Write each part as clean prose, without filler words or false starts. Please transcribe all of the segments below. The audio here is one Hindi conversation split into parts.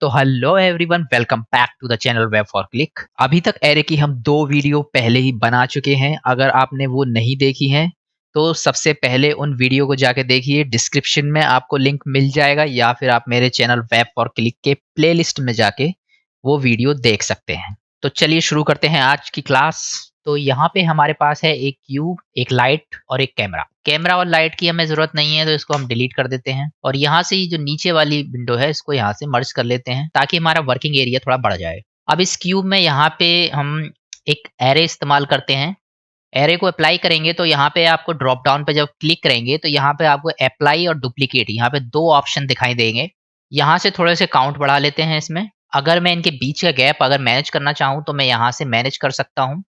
तो hello everyone, welcome back to the channel web for click. अभी तक एरे की हम 2 वीडियो पहले ही बना चुके हैं। अगर आपने वो नहीं देखी हैं तो सबसे पहले उन वीडियो को जाके देखिए। डिस्क्रिप्शन में आपको लिंक मिल जाएगा या फिर आप मेरे चैनल वेब फॉर क्लिक के प्लेलिस्ट में जाके वो वीडियो देख सकते हैं। तो चलिए शुरू करते हैं आज की क्लास। तो यहाँ पे हमारे पास है एक क्यूब, एक लाइट और एक कैमरा। कैमरा और लाइट की हमें जरूरत नहीं है तो इसको हम डिलीट कर देते हैं और यहाँ से ये जो नीचे वाली विंडो है इसको यहाँ से मर्ज कर लेते हैं ताकि हमारा वर्किंग एरिया थोड़ा बढ़ जाए। अब इस क्यूब में यहाँ पे हम एक एरे इस्तेमाल करते हैं। एरे को अप्लाई करेंगे तो यहाँ पे आपको ड्रॉप डाउन पे जब क्लिक करेंगे तो यहाँ पे आपको अप्लाई और डुप्लीकेट, यहाँ पे 2 ऑप्शन दिखाई देंगे। यहाँ से थोड़े से काउंट बढ़ा लेते हैं इसमें। अगर मैं इनके बीच का गैप अगर मैनेज करना चाहूँ तो मैं यहाँ से मैनेज कर सकता हूँ।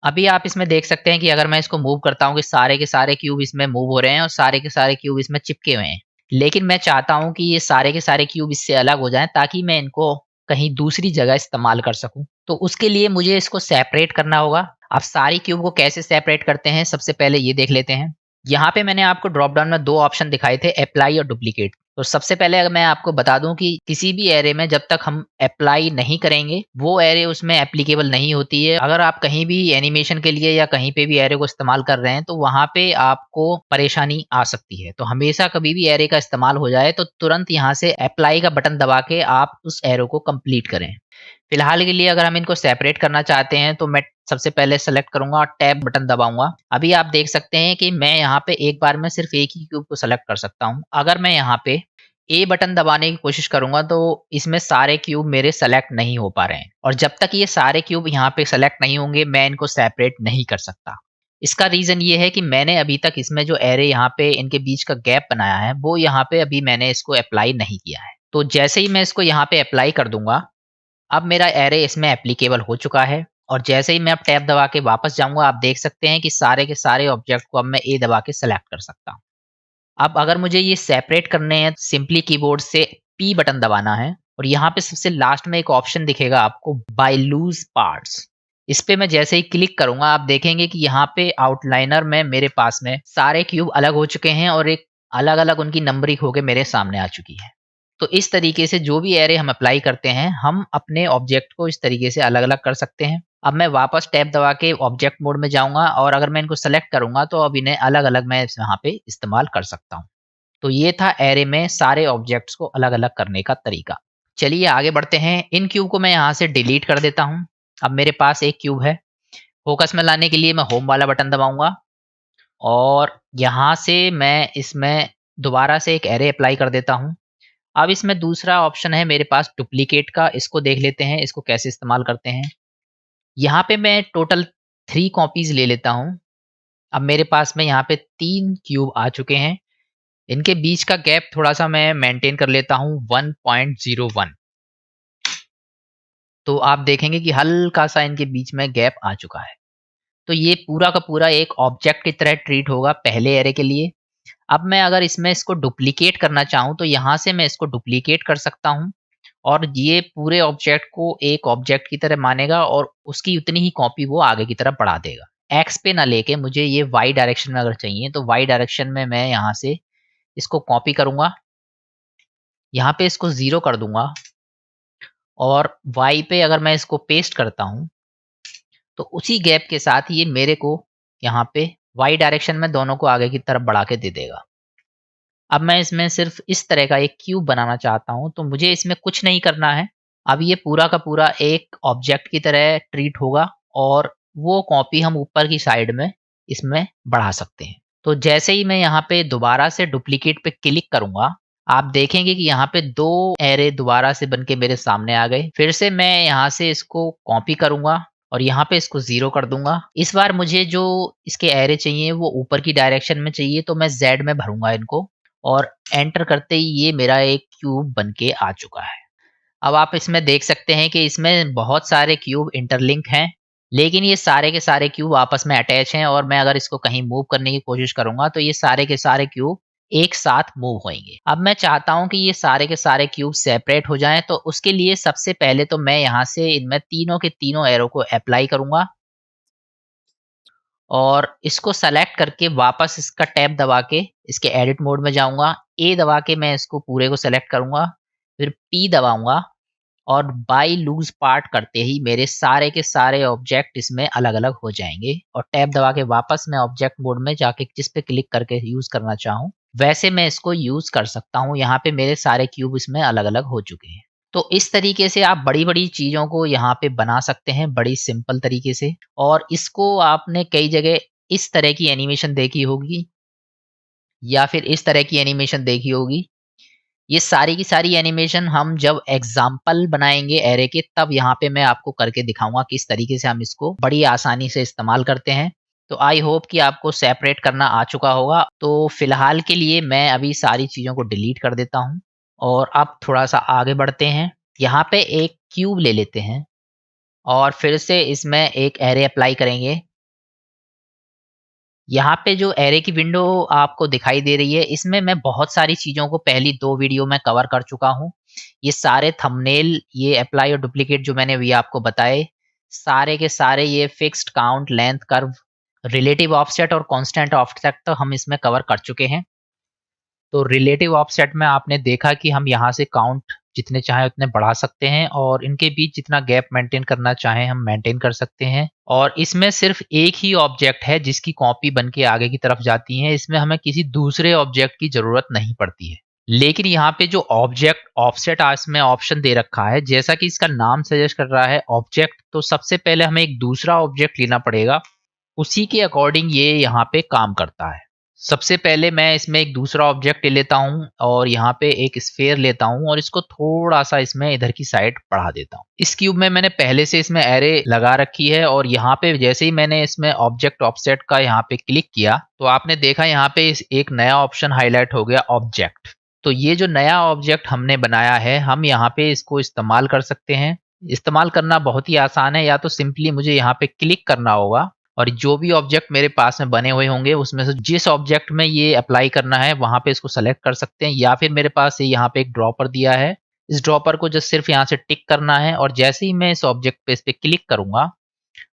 अभी आप इसमें देख सकते हैं कि अगर मैं इसको मूव करता हूँ कि सारे के सारे क्यूब इसमें मूव हो रहे हैं और सारे के सारे क्यूब इसमें चिपके हुए हैं। लेकिन मैं चाहता हूँ कि ये सारे के सारे क्यूब इससे अलग हो जाएं ताकि मैं इनको कहीं दूसरी जगह इस्तेमाल कर सकूं। तो उसके लिए मुझे इसको सेपरेट करना होगा। अब सारी क्यूब को कैसे सेपरेट करते हैं सबसे पहले ये देख लेते हैं। यहाँ पे मैंने आपको ड्रॉप डाउन में 2 ऑप्शन दिखाए थे, अप्लाई और डुप्लीकेट। तो सबसे पहले अगर मैं आपको बता दूं कि किसी भी एरे में जब तक हम अप्लाई नहीं करेंगे वो एरे उसमें एप्लीकेबल नहीं होती है। अगर आप कहीं भी एनिमेशन के लिए या कहीं पे भी एरे को इस्तेमाल कर रहे हैं तो वहां पे आपको परेशानी आ सकती है। तो हमेशा कभी भी एरे का इस्तेमाल हो जाए तो तुरंत यहाँ से अप्लाई का बटन दबा के आप उस एरो को कंप्लीट करें। फिलहाल के लिए अगर हम इनको सेपरेट करना चाहते हैं तो मैं सबसे पहले सेलेक्ट करूंगा और टैब बटन दबाऊंगा। अभी आप देख सकते हैं कि मैं यहाँ पे एक बार में सिर्फ एक ही क्यूब को सेलेक्ट कर सकता हूँ। अगर मैं यहाँ पे ए बटन दबाने की कोशिश करूंगा तो इसमें सारे क्यूब मेरे सेलेक्ट नहीं हो पा रहे हैं और जब तक ये सारे क्यूब यहाँ पे सेलेक्ट नहीं होंगे मैं इनको सेपरेट नहीं कर सकता। इसका रीजन ये है कि मैंने अभी तक इसमें जो एरे यहाँ पे इनके बीच का गैप बनाया है वो यहाँ पे अभी मैंने इसको अप्लाई नहीं किया है। तो जैसे ही मैं इसको यहाँ पे अप्लाई कर दूंगा अब मेरा एरे इसमें एप्लीकेबल हो चुका है और जैसे ही मैं अब टैब दबा के वापस जाऊंगा आप देख सकते हैं कि सारे के सारे ऑब्जेक्ट को अब मैं ए दबा के सेलेक्ट कर सकता हूँ। अब अगर मुझे ये सेपरेट करने हैं सिंपली कीबोर्ड से पी बटन दबाना है और यहाँ पे सबसे लास्ट में एक ऑप्शन दिखेगा आपको बाय लूज पार्ट्स। इस पे मैं जैसे ही क्लिक करूंगा आप देखेंगे कि यहाँ पे आउटलाइनर में मेरे पास में सारे क्यूब अलग हो चुके हैं और एक अलग अलग उनकी नंबरिंग होके मेरे सामने आ चुकी है। तो इस तरीके से जो भी एरे हम अप्लाई करते हैं हम अपने ऑब्जेक्ट को इस तरीके से अलग अलग कर सकते हैं। अब मैं वापस टैब दबा के ऑब्जेक्ट मोड में जाऊंगा और अगर मैं इनको सेलेक्ट करूंगा तो अब इन्हें अलग अलग मैं यहाँ पे इस्तेमाल कर सकता हूँ। तो ये था एरे में सारे ऑब्जेक्ट्स को अलग अलग करने का तरीका। चलिए आगे बढ़ते हैं। इन क्यूब को मैं यहाँ से डिलीट कर देता हूँ। अब मेरे पास एक क्यूब है। फोकस में लाने के लिए मैं होम वाला बटन दबाऊंगा और यहाँ से मैं इसमें दोबारा से एक एरे अप्लाई कर देता हूँ। अब इसमें दूसरा ऑप्शन है मेरे पास डुप्लीकेट का। इसको देख लेते हैं इसको कैसे इस्तेमाल करते हैं। यहाँ पे मैं टोटल 3 कॉपीज ले लेता हूँ। अब मेरे पास में यहाँ पे 3 क्यूब आ चुके हैं। इनके बीच का गैप थोड़ा सा मैं मेंटेन कर लेता हूँ 1.01। तो आप देखेंगे कि हल्का सा इनके बीच में गैप आ चुका है। तो ये पूरा का पूरा एक ऑब्जेक्ट की तरह ट्रीट होगा पहले एरे के लिए। अब मैं अगर इसमें इसको डुप्लीकेट करना चाहूँ तो यहाँ से मैं इसको डुप्लीकेट कर सकता हूँ और ये पूरे ऑब्जेक्ट को एक ऑब्जेक्ट की तरह मानेगा और उसकी उतनी ही कॉपी वो आगे की तरफ बढ़ा देगा। एक्स पे ना लेके मुझे ये वाई डायरेक्शन में अगर चाहिए तो वाई डायरेक्शन में मैं यहाँ से इसको कॉपी करूंगा, यहाँ पे इसको 0 कर दूंगा और वाई पे अगर मैं इसको पेस्ट करता हूँ तो उसी गैप के साथ ये मेरे को यहाँ पे वाई डायरेक्शन में दोनों को आगे की तरफ बढ़ा के दे देगा। अब मैं इसमें सिर्फ इस तरह का एक क्यूब बनाना चाहता हूँ तो मुझे इसमें कुछ नहीं करना है। अब ये पूरा का पूरा एक ऑब्जेक्ट की तरह ट्रीट होगा और वो कॉपी हम ऊपर की साइड में इसमें बढ़ा सकते हैं। तो जैसे ही मैं यहाँ पे दोबारा से डुप्लीकेट पे क्लिक करूंगा आप देखेंगे कि यहाँ पे 2 एरे दोबारा से बन के मेरे सामने आ गए। फिर से मैं यहाँ से इसको कॉपी करूंगा और यहाँ पे इसको 0 कर दूंगा। इस बार मुझे जो इसके एरे चाहिए वो ऊपर की डायरेक्शन में चाहिए तो मैं जेड में भरूंगा इनको और एंटर करते ही ये मेरा एक क्यूब बन के आ चुका है। अब आप इसमें देख सकते हैं कि इसमें बहुत सारे क्यूब इंटरलिंक हैं लेकिन ये सारे के सारे क्यूब आपस में अटैच हैं और मैं अगर इसको कहीं मूव करने की कोशिश करूंगा तो ये सारे के सारे क्यूब एक साथ मूव होंगे। अब मैं चाहता हूं कि ये सारे के सारे क्यूब सेपरेट हो जाएं तो उसके लिए सबसे पहले तो मैं यहाँ से इनमें तीनों के तीनों एरो को अप्लाई करूंगा और इसको सेलेक्ट करके वापस इसका टैब दबा के इसके एडिट मोड में जाऊंगा। ए दबा के मैं इसको पूरे को सेलेक्ट करूंगा, फिर पी दबाऊंगा और बाई लूज पार्ट करते ही मेरे सारे के सारे ऑब्जेक्ट इसमें अलग अलग हो जाएंगे। और टैब दबा के वापस मैं ऑब्जेक्ट मोड में जाके जिस पे क्लिक करके यूज करना चाहूँ वैसे मैं इसको यूज कर सकता हूँ। यहाँ पे मेरे सारे क्यूब इसमें अलग अलग हो चुके हैं। तो इस तरीके से आप बड़ी बड़ी चीजों को यहाँ पे बना सकते हैं बड़ी सिंपल तरीके से। और इसको आपने कई जगह इस तरह की एनिमेशन देखी होगी या फिर इस तरह की एनिमेशन देखी होगी। ये सारी की सारी एनिमेशन हम जब एग्जाम्पल बनाएंगे एरे के तब यहाँ पे मैं आपको करके दिखाऊंगा किस तरीके से हम इसको बड़ी आसानी से इस्तेमाल करते हैं। तो आई होप कि आपको सेपरेट करना आ चुका होगा। तो फिलहाल के लिए मैं अभी सारी चीज़ों को डिलीट कर देता हूँ और अब थोड़ा सा आगे बढ़ते हैं। यहाँ पे एक क्यूब ले लेते हैं और फिर से इसमें एक एरे अप्लाई करेंगे। यहाँ पे जो एरे की विंडो आपको दिखाई दे रही है इसमें मैं बहुत सारी चीज़ों को पहली 2 वीडियो में कवर कर चुका हूँ। ये सारे थंबनेल, ये अप्लाई और डुप्लीकेट जो मैंने अभी आपको बताए, सारे के सारे ये fixed count, length curve, relative offset और कांस्टेंट ऑफसेट तो हम इसमें कवर कर चुके हैं। तो रिलेटिव ऑफसेट में आपने देखा कि हम यहाँ से काउंट जितने चाहें उतने बढ़ा सकते हैं और इनके बीच जितना गैप मेंटेन करना चाहें हम मेंटेन कर सकते हैं। और इसमें सिर्फ एक ही ऑब्जेक्ट है जिसकी कॉपी बन के आगे की तरफ जाती है। इसमें हमें किसी दूसरे ऑब्जेक्ट की जरूरत नहीं पड़ती है। लेकिन यहाँ पे जो ऑब्जेक्ट ऑफसेट इसमें ऑप्शन दे रखा है, जैसा कि इसका नाम सजेस्ट कर रहा है ऑब्जेक्ट, तो सबसे पहले हमें एक दूसरा ऑब्जेक्ट लेना पड़ेगा। उसी के अकॉर्डिंग ये यहाँ पे काम करता है। सबसे पहले मैं इसमें एक दूसरा ऑब्जेक्ट ले लेता हूँ और यहाँ पे एक स्फेयर लेता हूँ और इसको थोड़ा सा इसमें इधर की साइड बढ़ा देता हूँ। इस क्यूब में मैंने पहले से इसमें एरे लगा रखी है और यहाँ पे जैसे ही मैंने इसमें ऑब्जेक्ट ऑफसेट का यहाँ पे क्लिक किया तो आपने देखा यहाँ पे एक नया ऑप्शन हाईलाइट हो गया, ऑब्जेक्ट। तो ये जो नया ऑब्जेक्ट हमने बनाया है हम यहाँ पे इसको इस्तेमाल कर सकते हैं। इस्तेमाल करना बहुत ही आसान है। या तो सिंपली मुझे यहाँ पे क्लिक करना होगा और जो भी ऑब्जेक्ट मेरे पास में बने हुए होंगे उसमें से जिस ऑब्जेक्ट में ये अप्लाई करना है वहां पे इसको सेलेक्ट कर सकते हैं। या फिर मेरे पास यहाँ पे एक ड्रॉपर दिया है, इस ड्रॉपर को जस्ट सिर्फ यहाँ से टिक करना है और जैसे ही मैं इस ऑब्जेक्ट पे इस पे क्लिक करूंगा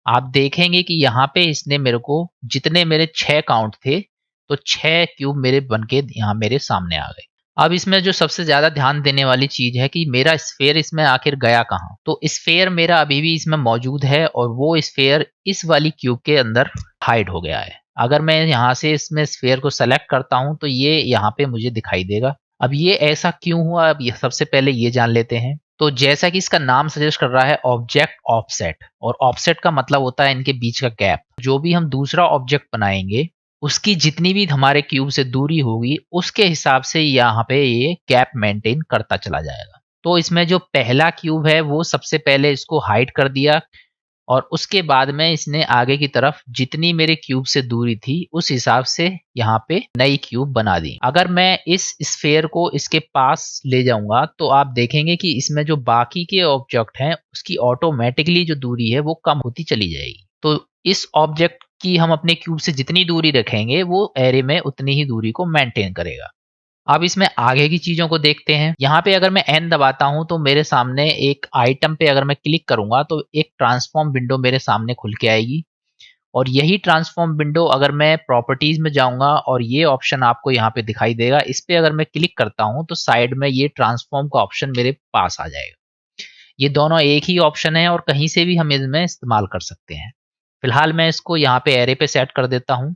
आप देखेंगे कि यहाँ पे इसने मेरे को जितने मेरे 6 काउंट थे तो 6 क्यूब मेरे बनके यहाँ मेरे सामने आ गए। अब इसमें जो सबसे ज्यादा ध्यान देने वाली चीज है कि मेरा स्फेयर इसमें आखिर गया कहाँ। तो स्फेयर मेरा अभी भी इसमें मौजूद है और वो स्फेयर इस वाली क्यूब के अंदर हाइड हो गया है। अगर मैं यहाँ से इसमें स्फेयर को सेलेक्ट करता हूँ तो ये यहाँ पे मुझे दिखाई देगा। अब ये ऐसा क्यों हुआ, अब ये सबसे पहले ये जान लेते हैं। तो जैसा कि इसका नाम सजेस्ट कर रहा है ऑब्जेक्ट ऑफसेट, और ऑफसेट का मतलब होता है इनके बीच का गैप। जो भी हम दूसरा ऑब्जेक्ट बनाएंगे उसकी जितनी भी हमारे क्यूब से दूरी होगी उसके हिसाब से यहाँ पे ये गैप मेंटेन करता चला जाएगा। तो इसमें जो पहला क्यूब है वो सबसे पहले इसको हाइड कर दिया और उसके बाद में इसने आगे की तरफ जितनी मेरे क्यूब से दूरी थी उस हिसाब से यहाँ पे नई क्यूब बना दी। अगर मैं इस स्फेयर को इसके पास ले जाऊंगा तो आप देखेंगे कि इसमें जो बाकी के ऑब्जेक्ट हैं उसकी ऑटोमेटिकली जो दूरी है वो कम होती चली जाएगी। तो इस ऑब्जेक्ट की हम अपने क्यूब से जितनी दूरी रखेंगे वो एरे में उतनी ही दूरी को मेंटेन करेगा। अब इसमें आगे की चीजों को देखते हैं। यहाँ पे अगर मैं एन दबाता हूं तो मेरे सामने एक आइटम पे अगर मैं क्लिक करूंगा तो एक ट्रांसफॉर्म विंडो मेरे सामने खुल के आएगी। और यही ट्रांसफॉर्म विंडो अगर मैं प्रॉपर्टीज में जाऊंगा और ये ऑप्शन आपको यहाँ पे दिखाई देगा, इस पे अगर मैं क्लिक करता हूं तो साइड में ये ट्रांसफॉर्म का ऑप्शन मेरे पास आ जाएगा। ये दोनों एक ही ऑप्शन है और कहीं से भी हम इसमें इस्तेमाल कर सकते हैं। फिलहाल मैं इसको यहाँ पे एरे पे सेट कर देता हूँ।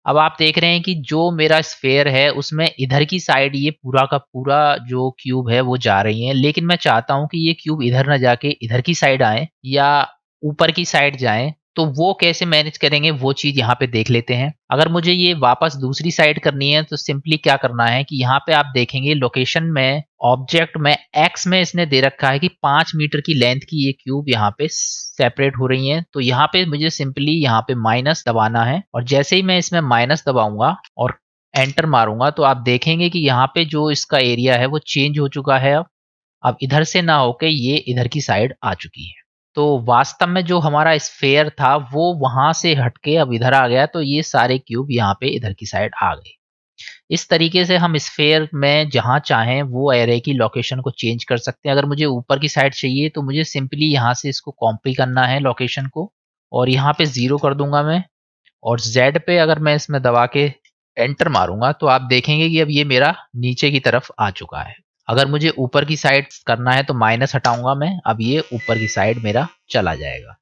अब आप देख रहे हैं कि जो मेरा स्फेयर है उसमें इधर की साइड ये पूरा का पूरा जो क्यूब है वो जा रही है, लेकिन मैं चाहता हूं कि ये क्यूब इधर ना जाके इधर की साइड आए या ऊपर की साइड जाए। तो वो कैसे मैनेज करेंगे वो चीज यहाँ पे देख लेते हैं। अगर मुझे ये वापस दूसरी साइड करनी है तो सिंपली क्या करना है कि यहाँ पे आप देखेंगे लोकेशन में ऑब्जेक्ट में एक्स में इसने दे रखा है कि 5 मीटर की लेंथ की ये क्यूब यहाँ पे सेपरेट हो रही है। तो यहाँ पे मुझे सिंपली यहाँ पे माइनस दबाना है और जैसे ही मैं इसमें माइनस दबाऊंगा और एंटर मारूंगा तो आप देखेंगे कि यहाँ पे जो इसका एरिया है वो चेंज हो चुका है। अब इधर से ना होके ये इधर की साइड आ चुकी है। तो वास्तव में जो हमारा स्फेयर था वो वहां से हटके अब इधर आ गया, तो ये सारे क्यूब यहाँ पे इधर की साइड आ गए। इस तरीके से हम स्फेयर में जहां चाहें वो एरे की लोकेशन को चेंज कर सकते हैं। अगर मुझे ऊपर की साइड चाहिए तो मुझे सिंपली यहाँ से इसको कॉपी करना है लोकेशन को और यहाँ पे 0 कर दूंगा मैं। और Z पे अगर मैं इसमें दबा के एंटर मारूंगा तो आप देखेंगे कि अब ये मेरा नीचे की तरफ आ चुका है। अगर मुझे ऊपर की साइड करना है तो माइनस हटाऊंगा मैं, अब ये ऊपर की साइड मेरा चला जाएगा।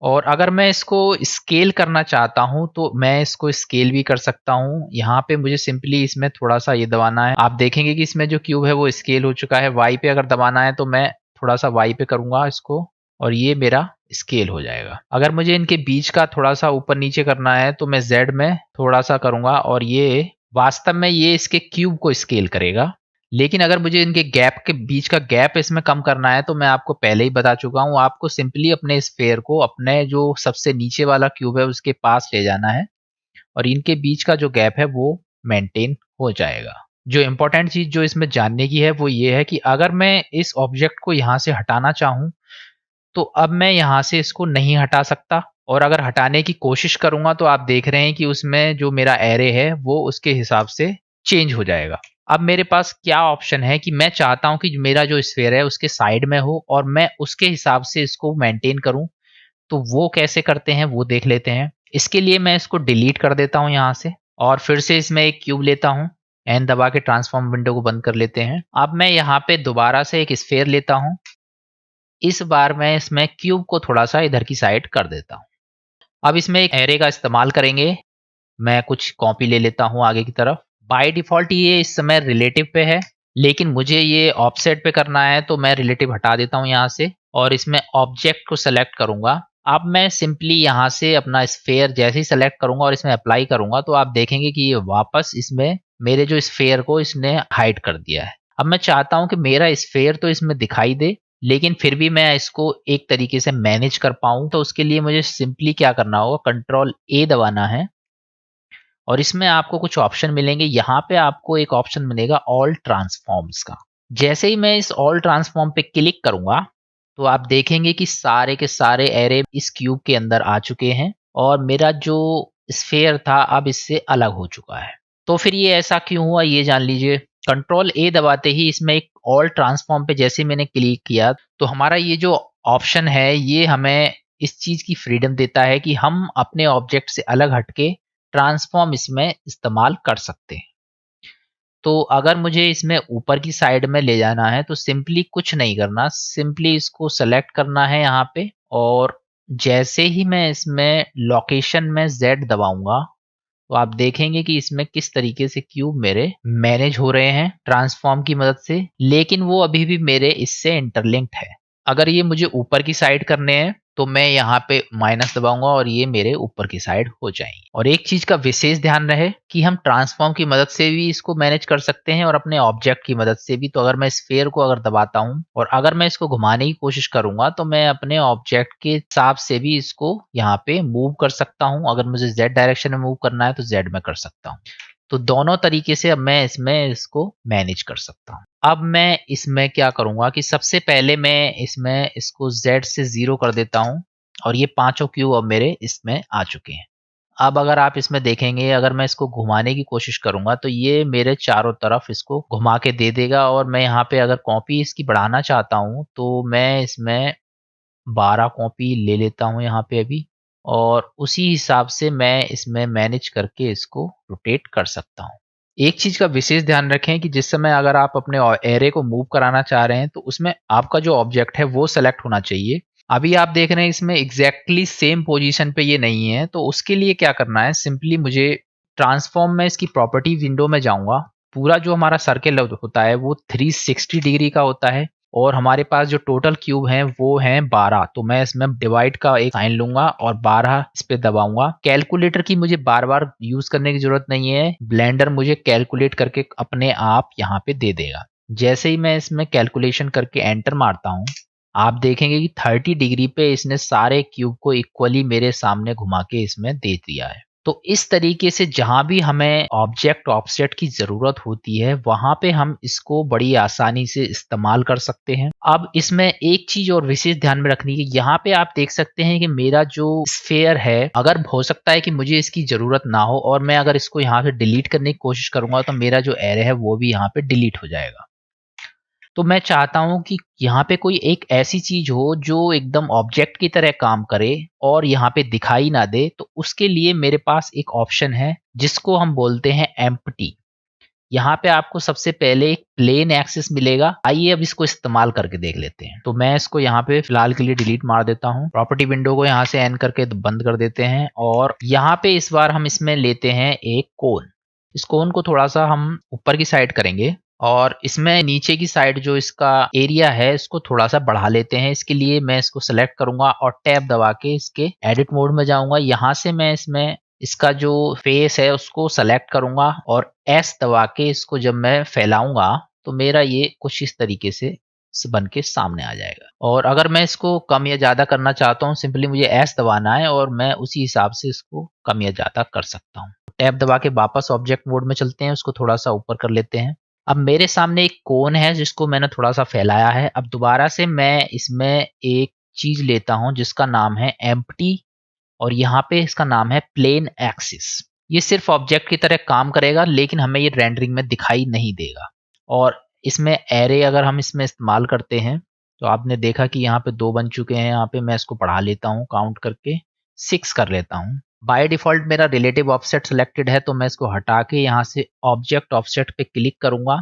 और अगर मैं इसको स्केल करना चाहता हूं तो मैं इसको स्केल भी कर सकता हूं। यहाँ पे मुझे सिंपली इसमें थोड़ा सा ये दबाना है, आप देखेंगे कि इसमें जो क्यूब है वो स्केल हो चुका है। वाई पे अगर दबाना है तो मैं थोड़ा सा वाई पे करूंगा इसको और ये मेरा स्केल हो जाएगा। अगर मुझे इनके बीच का थोड़ा सा ऊपर नीचे करना है तो मैं जेड में थोड़ा सा करूंगा और ये वास्तव में ये इसके क्यूब को स्केल करेगा। लेकिन अगर मुझे इनके गैप के बीच का गैप इसमें कम करना है तो मैं आपको पहले ही बता चुका हूं, आपको सिंपली अपने स्फेयर को अपने जो सबसे नीचे वाला क्यूब है उसके पास ले जाना है और इनके बीच का जो गैप है वो मेंटेन हो जाएगा। जो इंपॉर्टेंट चीज जो इसमें जानने की है वो ये है कि अगर मैं इस ऑब्जेक्ट को यहाँ से हटाना चाहूँ तो अब मैं यहाँ से इसको नहीं हटा सकता, और अगर हटाने की कोशिश करूंगा तो आप देख रहे हैं कि उसमें जो मेरा एरे है वो उसके हिसाब से चेंज हो जाएगा। अब मेरे पास क्या ऑप्शन है कि मैं चाहता हूं कि मेरा जो स्फीयर है उसके साइड में हो और मैं उसके हिसाब से इसको मेंटेन करूं। तो वो कैसे करते हैं वो देख लेते हैं। इसके लिए मैं इसको डिलीट कर देता हूं यहाँ से और फिर से इसमें एक क्यूब लेता हूं, एन दबा के ट्रांसफॉर्म विंडो को बंद कर लेते हैं। अब मैं यहाँ पे दोबारा से एक स्फीयर लेता हूं, इस बार मैं इसमें क्यूब को थोड़ा सा इधर की साइड कर देता हूं। अब इसमें एक एरे का इस्तेमाल करेंगे, मैं कुछ कॉपी ले लेता हूं आगे की तरफ। बाय डिफॉल्ट ये इस समय रिलेटिव पे है, लेकिन मुझे ये ऑफसेट पे करना है तो मैं रिलेटिव हटा देता हूं यहाँ से और इसमें ऑब्जेक्ट को सेलेक्ट करूंगा। अब मैं सिंपली यहाँ से अपना स्फेयर जैसे ही सेलेक्ट करूंगा और इसमें अप्लाई करूंगा तो आप देखेंगे कि ये वापस इसमें मेरे जो स्फेयर को इसने हाइड कर दिया है। अब मैं चाहता हूं कि मेरा स्फेयर तो इसमें दिखाई दे लेकिन फिर भी मैं इसको एक तरीके से मैनेज कर पाऊं, तो उसके लिए मुझे सिंपली क्या करना होगा, कंट्रोल ए दबाना है और इसमें आपको कुछ ऑप्शन मिलेंगे। यहाँ पे आपको एक ऑप्शन मिलेगा ऑल ट्रांसफॉर्म्स का। जैसे ही मैं इस ऑल ट्रांसफॉर्म पे क्लिक करूंगा तो आप देखेंगे कि सारे के सारे एरे इस क्यूब के अंदर आ चुके हैं और मेरा जो स्फेयर था अब इससे अलग हो चुका है। तो फिर ये ऐसा क्यों हुआ ये जान लीजिए। कंट्रोल ए दबाते ही इसमें एक ऑल ट्रांसफॉर्म पे जैसे मैंने क्लिक किया तो हमारा ये जो ऑप्शन है ये हमें इस चीज की फ्रीडम देता है कि हम अपने ऑब्जेक्ट से अलग हटके ट्रांसफॉर्म इसमें इस्तेमाल कर सकते हैं। तो अगर मुझे इसमें ऊपर की साइड में ले जाना है तो सिंपली कुछ नहीं करना, सिंपली इसको सेलेक्ट करना है यहाँ पे और जैसे ही मैं इसमें लोकेशन में Z दबाऊंगा तो आप देखेंगे कि इसमें किस तरीके से क्यूब मेरे मैनेज हो रहे हैं ट्रांसफॉर्म की मदद से, लेकिन वो अभी भी मेरे इससे इंटरलिंक्ड है। अगर ये मुझे ऊपर की साइड करने हैं तो मैं यहाँ पे माइनस दबाऊंगा और ये मेरे ऊपर की साइड हो जाएंगे। और एक चीज का विशेष ध्यान रहे कि हम ट्रांसफॉर्म की मदद से भी इसको मैनेज कर सकते हैं और अपने ऑब्जेक्ट की मदद से भी। तो अगर मैं स्फेयर को अगर दबाता हूँ और अगर मैं इसको घुमाने की कोशिश करूंगा तो मैं अपने ऑब्जेक्ट के हिसाब से भी इसको यहाँ पे मूव कर सकता हूँ। अगर मुझे जेड डायरेक्शन में मूव करना है तो जेड में कर सकता हूँ। तो दोनों तरीके से अब मैं इसमें इसको मैनेज कर सकता हूँ। अब मैं इसमें क्या करूंगा कि सबसे पहले मैं इसमें इसको Z से 0 कर देता हूं और ये पांचों क्यूब अब मेरे इसमें आ चुके हैं। अब अगर आप इसमें देखेंगे अगर मैं इसको घुमाने की कोशिश करूंगा तो ये मेरे चारों तरफ इसको घुमा के दे देगा और मैं यहाँ पे अगर कॉपी इसकी बढ़ाना चाहता हूँ तो मैं इसमें 12 कॉपी ले लेता हूँ यहाँ पे अभी और उसी हिसाब से मैं इसमें मैनेज करके इसको रोटेट कर सकता हूँ। एक चीज का विशेष ध्यान रखें कि जिस समय अगर आप अपने एरे को मूव कराना चाह रहे हैं तो उसमें आपका जो ऑब्जेक्ट है वो सेलेक्ट होना चाहिए। अभी आप देख रहे हैं इसमें एग्जैक्टली सेम पोजीशन पे ये नहीं है, तो उसके लिए क्या करना है, सिंपली मुझे ट्रांसफॉर्म में इसकी प्रॉपर्टी विंडो में जाऊंगा। पूरा जो हमारा सर्कल होता है वो 360 डिग्री का होता है और हमारे पास जो टोटल क्यूब हैं वो हैं 12। तो मैं इसमें डिवाइड का एक साइन लूंगा और 12 इस पे दबाऊंगा। कैलकुलेटर की मुझे बार बार यूज करने की जरूरत नहीं है, ब्लेंडर मुझे कैलकुलेट करके अपने आप यहाँ पे दे देगा। जैसे ही मैं इसमें कैलकुलेशन करके एंटर मारता हूँ आप देखेंगे कि 30 डिग्री पे इसने सारे क्यूब को इक्वली मेरे सामने घुमा के इसमें दे दिया है। तो इस तरीके से जहां भी हमें ऑब्जेक्ट ऑफसेट की जरूरत होती है वहां पे हम इसको बड़ी आसानी से इस्तेमाल कर सकते हैं। अब इसमें एक चीज और विशेष ध्यान में रखनी है, यहाँ पे आप देख सकते हैं कि मेरा जो स्फेयर है अगर हो सकता है कि मुझे इसकी जरूरत ना हो और मैं अगर इसको यहाँ से डिलीट करने की कोशिश करूंगा तो मेरा जो एरे है वो भी यहाँ पे डिलीट हो जाएगा। तो मैं चाहता हूं कि यहाँ पे कोई एक ऐसी चीज हो जो एकदम ऑब्जेक्ट की तरह काम करे और यहाँ पे दिखाई ना दे, तो उसके लिए मेरे पास एक ऑप्शन है जिसको हम बोलते हैं एम्प्टी। यहाँ पे आपको सबसे पहले एक प्लेन एक्सिस मिलेगा। आइए अब इसको इस्तेमाल करके देख लेते हैं। तो मैं इसको यहाँ पे फिलहाल के लिए डिलीट मार देता हूँ। प्रॉपर्टी विंडो को यहाँ से एन करके बंद कर देते हैं और यहाँ पे इस बार हम इसमें लेते हैं एक कोन। इस कोन को थोड़ा सा हम ऊपर की साइड करेंगे और इसमें नीचे की साइड जो इसका एरिया है इसको थोड़ा सा बढ़ा लेते हैं। इसके लिए मैं इसको सेलेक्ट करूंगा और टैब दबा के इसके एडिट मोड में जाऊंगा। यहाँ से मैं इसमें इसका जो फेस है उसको सेलेक्ट करूंगा और एस दबा के इसको जब मैं फैलाऊंगा तो मेरा ये कुछ इस तरीके से बन के सामने आ जाएगा। और अगर मैं इसको कम या ज्यादा करना चाहता हूँ सिंपली मुझे एस दबाना है और मैं उसी हिसाब से इसको कम या ज्यादा कर सकता हूँ। टैब दबा के वापस ऑब्जेक्ट मोड में चलते हैं, उसको थोड़ा सा ऊपर कर लेते हैं। अब मेरे सामने एक कोन है जिसको मैंने थोड़ा सा फैलाया है। अब दोबारा से मैं इसमें एक चीज लेता हूं जिसका नाम है एम्प्टी और यहाँ पे इसका नाम है प्लेन एक्सिस। ये सिर्फ ऑब्जेक्ट की तरह काम करेगा लेकिन हमें ये रेंडरिंग में दिखाई नहीं देगा। और इसमें एरे अगर हम इसमें इस्तेमाल करते हैं तो आपने देखा कि यहाँ पे 2 बन चुके हैं। यहाँ पे मैं इसको बढ़ा लेता हूँ, काउंट करके 6 कर लेता हूँ। बाय डिफॉल्ट मेरा रिलेटिव ऑफसेट सिलेक्टेड है तो मैं इसको हटा के यहाँ से ऑब्जेक्ट ऑफसेट पे क्लिक करूंगा।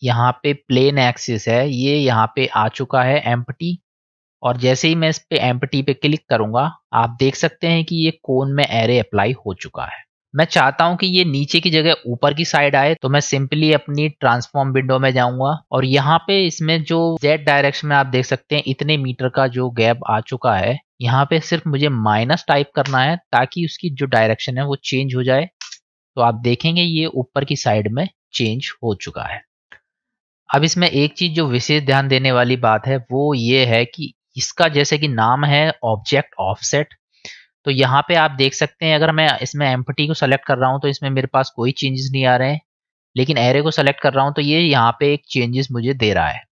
यहाँ पे प्लेन एक्सिस है, ये यहाँ पे आ चुका है एम्प्टी। और जैसे ही मैं इस पे एम्प्टी पे क्लिक करूंगा आप देख सकते हैं कि ये कोन में एरे अप्लाई हो चुका है। मैं चाहता हूं कि ये नीचे की जगह ऊपर की साइड आए तो मैं सिंपली अपनी ट्रांसफॉर्म विंडो में जाऊंगा और यहाँ पे इसमें जो जेड डायरेक्शन में आप देख सकते हैं इतने मीटर का जो गैप आ चुका है। यहाँ पे सिर्फ मुझे माइनस टाइप करना है ताकि उसकी जो डायरेक्शन है वो चेंज हो जाए। तो आप देखेंगे ये ऊपर की साइड में चेंज हो चुका है। अब इसमें एक चीज जो विशेष ध्यान देने वाली बात है वो ये है कि इसका जैसे कि नाम है ऑब्जेक्ट ऑफसेट, तो यहाँ पे आप देख सकते हैं अगर मैं इसमें एम्प्टी को सेलेक्ट कर रहा हूँ तो इसमें मेरे पास कोई चेंजेस नहीं आ रहे हैं, लेकिन एरे को सेलेक्ट कर रहा हूँ तो ये यहाँ पे एक चेंजेस मुझे दे रहा है।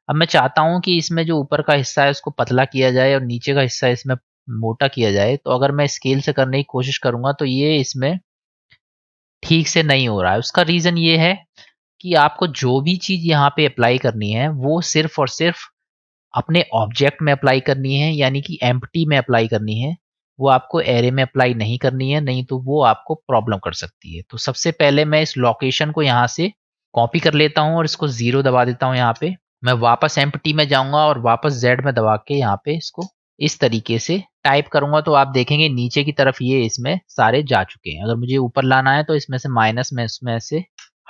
अब मैं चाहता हूँ कि इसमें जो ऊपर का हिस्सा है उसको पतला किया जाए और नीचे का हिस्सा इसमें मोटा किया जाए। तो अगर मैं स्केल से करने की कोशिश करूंगा तो ये इसमें ठीक से नहीं हो रहा है। उसका रीजन ये है कि आपको जो भी चीज यहाँ पे अप्लाई करनी है वो सिर्फ और सिर्फ अपने ऑब्जेक्ट में अप्लाई करनी है, यानी कि एम्प्टी में अप्लाई करनी है। वो आपको एरे में अप्लाई नहीं करनी है, नहीं तो वो आपको प्रॉब्लम कर सकती है। तो सबसे पहले मैं इस लोकेशन को यहाँ से कॉपी कर लेता हूँ और इसको 0 दबा देता हूँ। यहाँ पे मैं वापस एम्प्टी में जाऊंगा और वापस जेड में दबा के यहाँ पे इसको इस तरीके से टाइप करूंगा तो आप देखेंगे नीचे की तरफ ये इसमें सारे जा चुके हैं। अगर मुझे ऊपर लाना है तो इसमें से माइनस में इसमें से